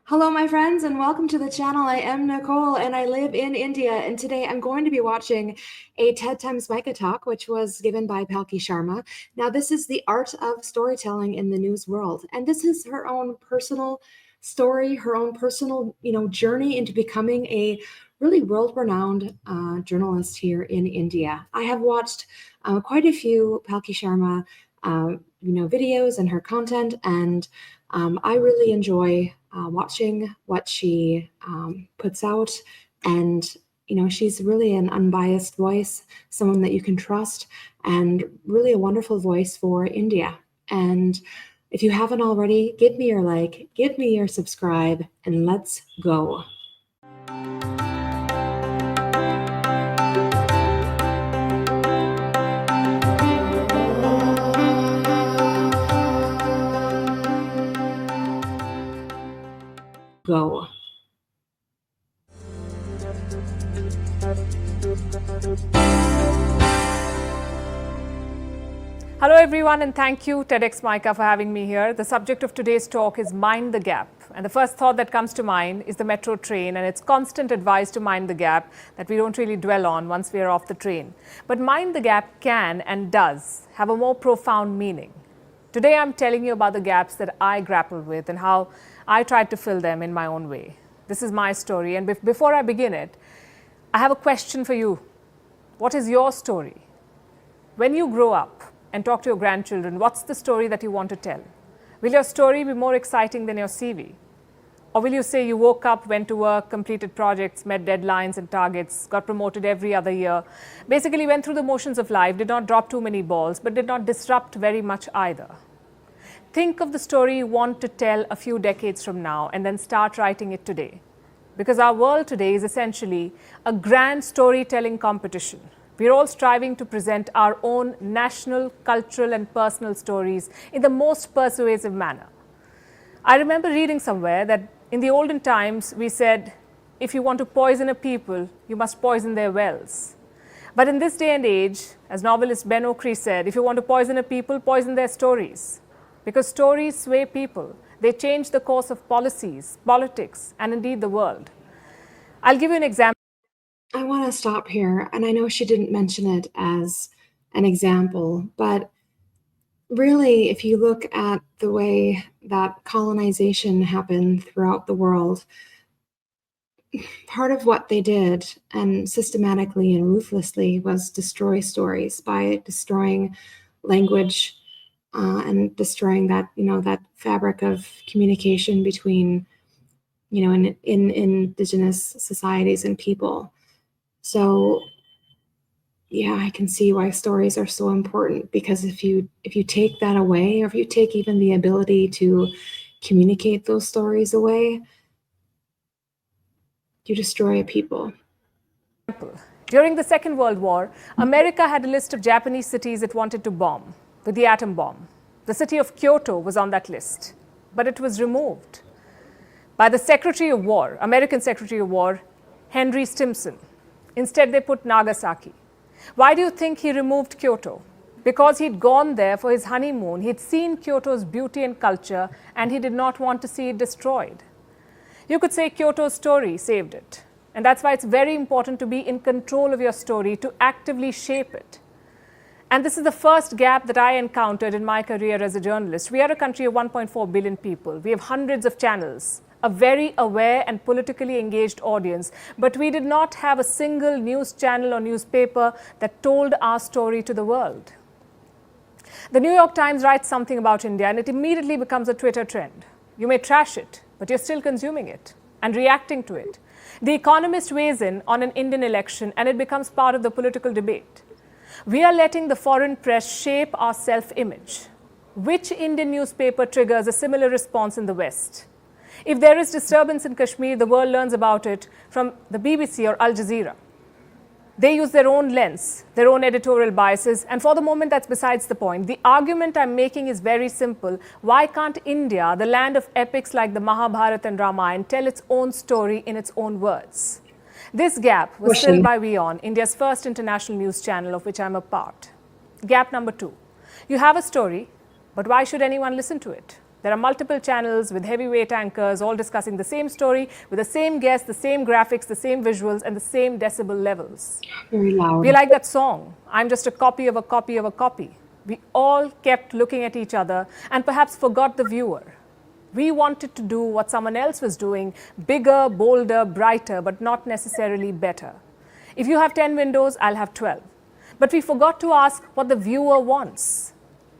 Hello, my friends, and welcome to the channel. I am Nicole and I live in India. And today I'm going to be watching a TEDxMICA talk, which was given by Palki Sharma. Now, this is the art of storytelling in the news world. And this is her own personal story, her own personal, journey into becoming a really world-renowned journalist here in India. I have watched quite a few Palki Sharma, videos and her content, and I really enjoy watching what she puts out. And, she's really an unbiased voice, someone that you can trust, and really a wonderful voice for India. And if you haven't already, give me your like, give me your subscribe, and let's go. Go. Hello everyone, and thank you TEDxMICA for having me here. The subject of today's talk is Mind the Gap. And the first thought that comes to mind is the metro train and its constant advice to mind the gap that we don't really dwell on once we are off the train. But mind the gap can and does have a more profound meaning. Today I'm telling you about the gaps that I grappled with and how I tried to fill them in my own way. This is my story, and before I begin it, I have a question for you. What is your story? When you grow up and talk to your grandchildren, what's the story that you want to tell? Will your story be more exciting than your CV? Or will you say you woke up, went to work, completed projects, met deadlines and targets, got promoted every other year, basically went through the motions of life, did not drop too many balls, but did not disrupt very much either? Think of the story you want to tell a few decades from now and then start writing it today. Because our world today is essentially a grand storytelling competition. We're all striving to present our own national, cultural, and personal stories in the most persuasive manner. I remember reading somewhere that in the olden times, we said, if you want to poison a people, you must poison their wells. But in this day and age, as novelist Ben Okri said, if you want to poison a people, poison their stories. Because stories sway people. They change the course of policies, politics, and indeed the world. I'll give you an example. I want to stop here, and I know she didn't mention it as an example, but really, if you look at the way that colonization happened throughout the world, part of what they did, and systematically and ruthlessly, was destroy stories by destroying language and destroying that, that fabric of communication between, in indigenous societies and people. So, yeah, I can see why stories are so important, because if you take that away, or if you take even the ability to communicate those stories away, you destroy a people. During the Second World War, America had a list of Japanese cities it wanted to bomb with the atom bomb. The city of Kyoto was on that list, but it was removed by the Secretary of War, American Secretary of War, Henry Stimson. Instead, they put Nagasaki. Why do you think he removed Kyoto? Because he'd gone there for his honeymoon. He'd seen Kyoto's beauty and culture, and he did not want to see it destroyed. You could say Kyoto's story saved it. And that's why it's very important to be in control of your story, to actively shape it. And this is the first gap that I encountered in my career as a journalist. We are a country of 1.4 billion people. We have hundreds of channels, a very aware and politically engaged audience, but we did not have a single news channel or newspaper that told our story to the world. The New York Times writes something about India, and it immediately becomes a Twitter trend. You may trash it, but you're still consuming it and reacting to it. The Economist weighs in on an Indian election, and it becomes part of the political debate. We are letting the foreign press shape our self-image. Which Indian newspaper triggers a similar response in the West? If there is disturbance in Kashmir, the world learns about it from the BBC or Al Jazeera. They use their own lens, their own editorial biases, and for the moment, that's besides the point. The argument I'm making is very simple. Why can't India, the land of epics like the Mahabharata and Ramayana, tell its own story in its own words? This gap was filled by WION, India's first international news channel, of which I'm a part. Gap number 2. You have a story, but why should anyone listen to it? There are multiple channels with heavyweight anchors all discussing the same story with the same guests, the same graphics, the same visuals, and the same decibel levels. Very loud. We like that song, I'm just a copy of a copy of a copy. We all kept looking at each other and perhaps forgot the viewer. We wanted to do what someone else was doing, bigger, bolder, brighter, but not necessarily better. If you have 10 windows, I'll have 12. But we forgot to ask what the viewer wants.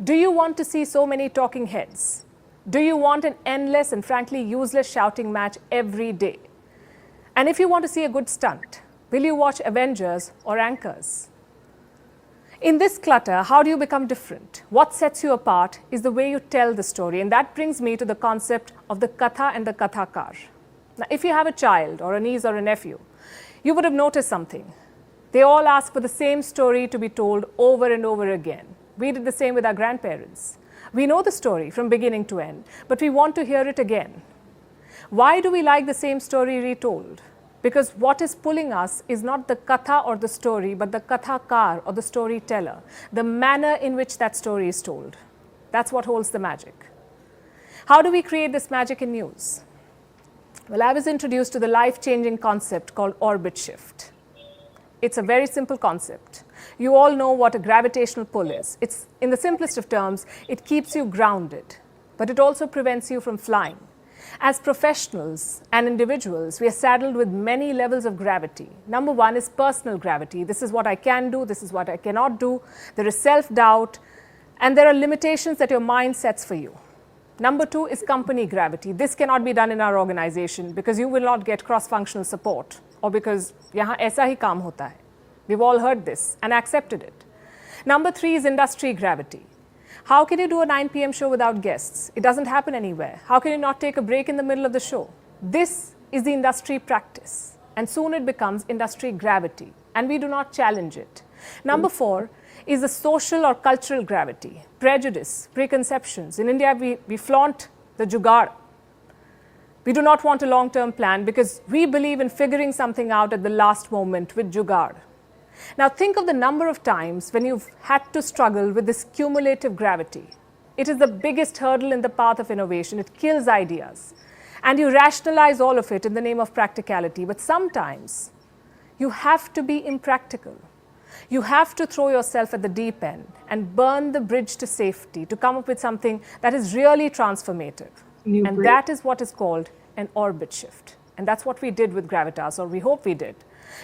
Do you want to see so many talking heads? Do you want an endless and frankly useless shouting match every day? And if you want to see a good stunt, will you watch Avengers or Anchors? In this clutter, how do you become different? What sets you apart is the way you tell the story. And that brings me to the concept of the katha and the kathakar. Now, if you have a child or a niece or a nephew, you would have noticed something. They all ask for the same story to be told over and over again. We did the same with our grandparents. We know the story from beginning to end, but we want to hear it again. Why do we like the same story retold? Because what is pulling us is not the katha or the story, but the kathakar or the storyteller, the manner in which that story is told. That's what holds the magic. How do we create this magic in news? Well, I was introduced to the life-changing concept called orbit shift. It's a very simple concept. You all know what a gravitational pull is. It's, in the simplest of terms, it keeps you grounded, but it also prevents you from flying. As professionals and individuals, we are saddled with many levels of gravity. Number one is personal gravity. This is what I can do, this is what I cannot do. There is self-doubt, and there are limitations that your mind sets for you. Number two is company gravity. This cannot be done in our organization because you will not get cross-functional support, or because yahan aisa hi kaam hota hai. We've all heard this and accepted it. Number three is industry gravity. How can you do a 9 p.m. show without guests? It doesn't happen anywhere. How can you not take a break in the middle of the show? This is the industry practice, and soon it becomes industry gravity, and we do not challenge it. Number four is the social or cultural gravity, prejudice, preconceptions. In India, we flaunt the jugaad. We do not want a long-term plan because we believe in figuring something out at the last moment with jugaad. Now think of the number of times when you've had to struggle with this cumulative gravity. It is the biggest hurdle in the path of innovation. It kills ideas. And you rationalize all of it in the name of practicality. But sometimes you have to be impractical. You have to throw yourself at the deep end and burn the bridge to safety to come up with something that is really transformative. And that is what is called an orbit shift. And that's what we did with Gravitas, or we hope we did.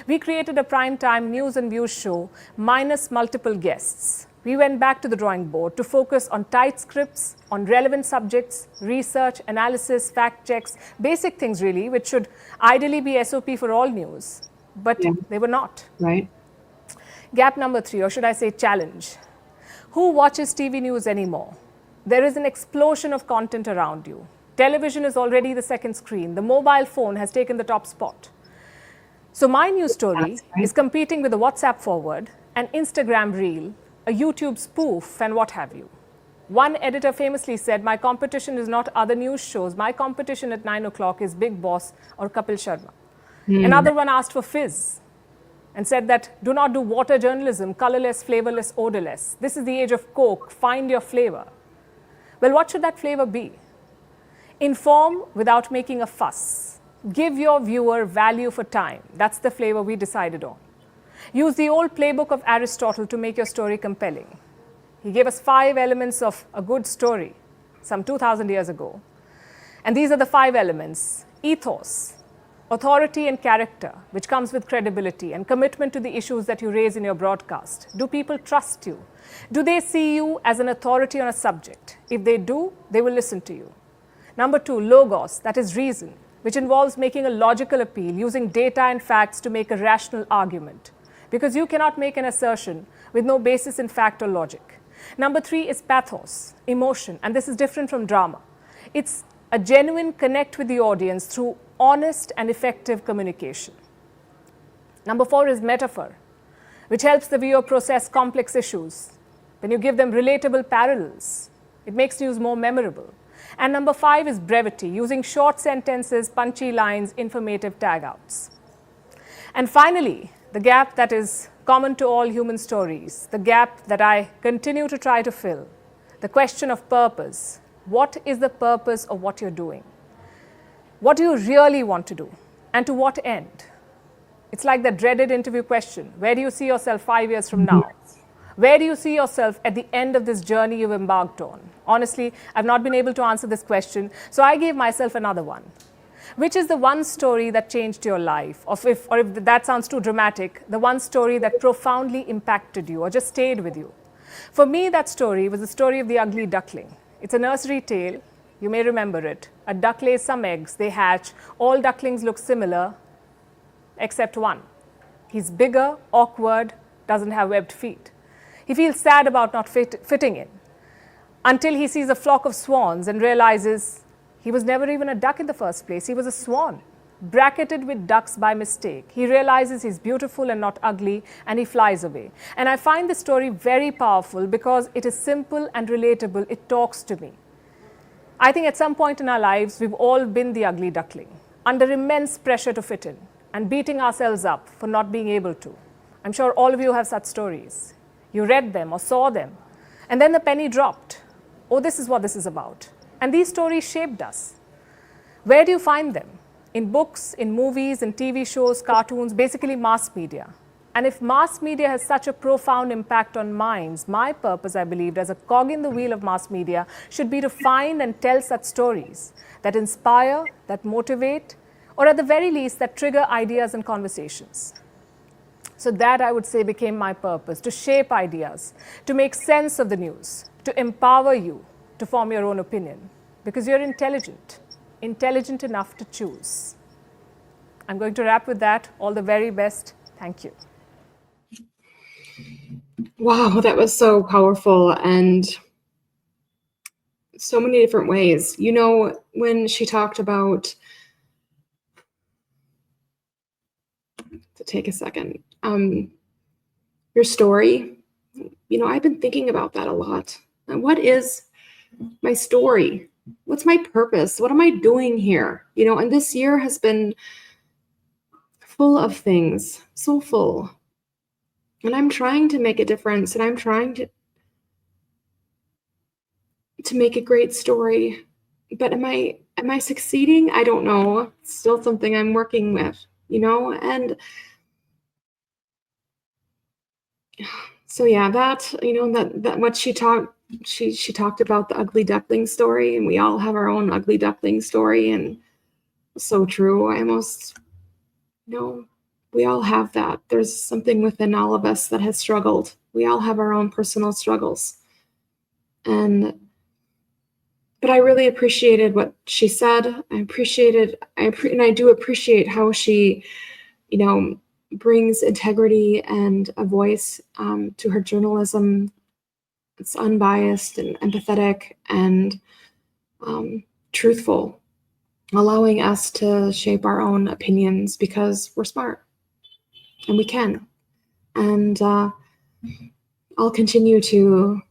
We created a primetime news and views show minus multiple guests. We went back to the drawing board to focus on tight scripts, on relevant subjects, research, analysis, fact checks, basic things really, which should ideally be SOP for all news. But they were not. Right. Gap number three, or should I say challenge. Who watches TV news anymore? There is an explosion of content around you. Television is already the second screen. The mobile phone has taken the top spot. So my news story is competing with a WhatsApp forward, an Instagram reel, a YouTube spoof, and what have you. One editor famously said, my competition is not other news shows. My competition at 9 o'clock is Big Boss or Kapil Sharma. Another one asked for fizz and said that do not do water journalism, colorless, flavorless, odorless. This is the age of Coke. Find your flavor. Well, what should that flavor be? Inform without making a fuss. Give your viewer value for time. That's the flavor we decided on. Use the old playbook of Aristotle to make your story compelling. He gave us 5 elements of a good story some 2,000 years ago. And these are the 5 elements: ethos, authority and character, which comes with credibility, and commitment to the issues that you raise in your broadcast. Do people trust you? Do they see you as an authority on a subject? If they do, they will listen to you. Number 2, logos, that is reason, which involves making a logical appeal, using data and facts to make a rational argument, because you cannot make an assertion with no basis in fact or logic. Number 3 is pathos, emotion, and this is different from drama. It's a genuine connect with the audience through honest and effective communication. Number 4 is metaphor, which helps the viewer process complex issues. When you give them relatable parallels, it makes news more memorable. And number 5 is brevity, using short sentences, punchy lines, informative tag-outs. And finally, the gap that is common to all human stories, the gap that I continue to try to fill, the question of purpose. What is the purpose of what you're doing? What do you really want to do? And to what end? It's like the dreaded interview question. Where do you see yourself 5 years from now? Where do you see yourself at the end of this journey you've embarked on? Honestly, I've not been able to answer this question, so I gave myself another one. Which is the one story that changed your life? Or if that sounds too dramatic, the one story that profoundly impacted you or just stayed with you. For me, that story was the story of the ugly duckling. It's a nursery tale. You may remember it. A duck lays some eggs, they hatch. All ducklings look similar, except one. He's bigger, awkward, doesn't have webbed feet. He feels sad about not fitting in until he sees a flock of swans and realizes he was never even a duck in the first place. He was a swan, bracketed with ducks by mistake. He realizes he's beautiful and not ugly, and he flies away. And I find this story very powerful because it is simple and relatable. It talks to me. I think at some point in our lives, we've all been the ugly duckling, under immense pressure to fit in and beating ourselves up for not being able to. I'm sure all of you have such stories. You read them or saw them, and then the penny dropped. Oh, this is what this is about. And these stories shaped us. Where do you find them? In books, in movies, in TV shows, cartoons, basically mass media. And if mass media has such a profound impact on minds, my purpose, I believed, as a cog in the wheel of mass media, should be to find and tell such stories that inspire, that motivate, or at the very least, that trigger ideas and conversations. So that, I would say, became my purpose, to shape ideas, to make sense of the news, to empower you to form your own opinion, because you're intelligent enough to choose. I'm going to wrap with that. All the very best. Thank you. Wow, that was so powerful and so many different ways. You know, when she talked about, to take a second, your story, you know, I've been thinking about that a lot. And what is my story? What's my purpose? What am I doing here? You know, and this year has been full of things, so full. And I'm trying to make a difference, and I'm trying to make a great story. But am I succeeding? I don't know. It's still something I'm working with, you know? And so yeah, that, you know, that what she talked about the ugly duckling story, and we all have our own ugly duckling story, and so true. I almost, you know, we all have that. There's something within all of us that has struggled. We all have our own personal struggles. But I really appreciated what she said. And I do appreciate how she, you know, brings integrity and a voice to her journalism. It's unbiased and empathetic and truthful, allowing us to shape our own opinions because we're smart and we can. And I'll continue to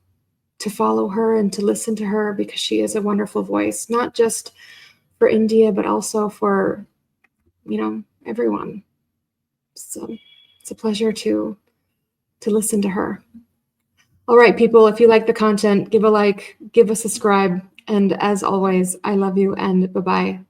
follow her and to listen to her because she is a wonderful voice, not just for India, but also for, you know, everyone. So it's a pleasure to listen to her. All right, people, if you like the content, give a like, give a subscribe. And as always, I love you and bye-bye.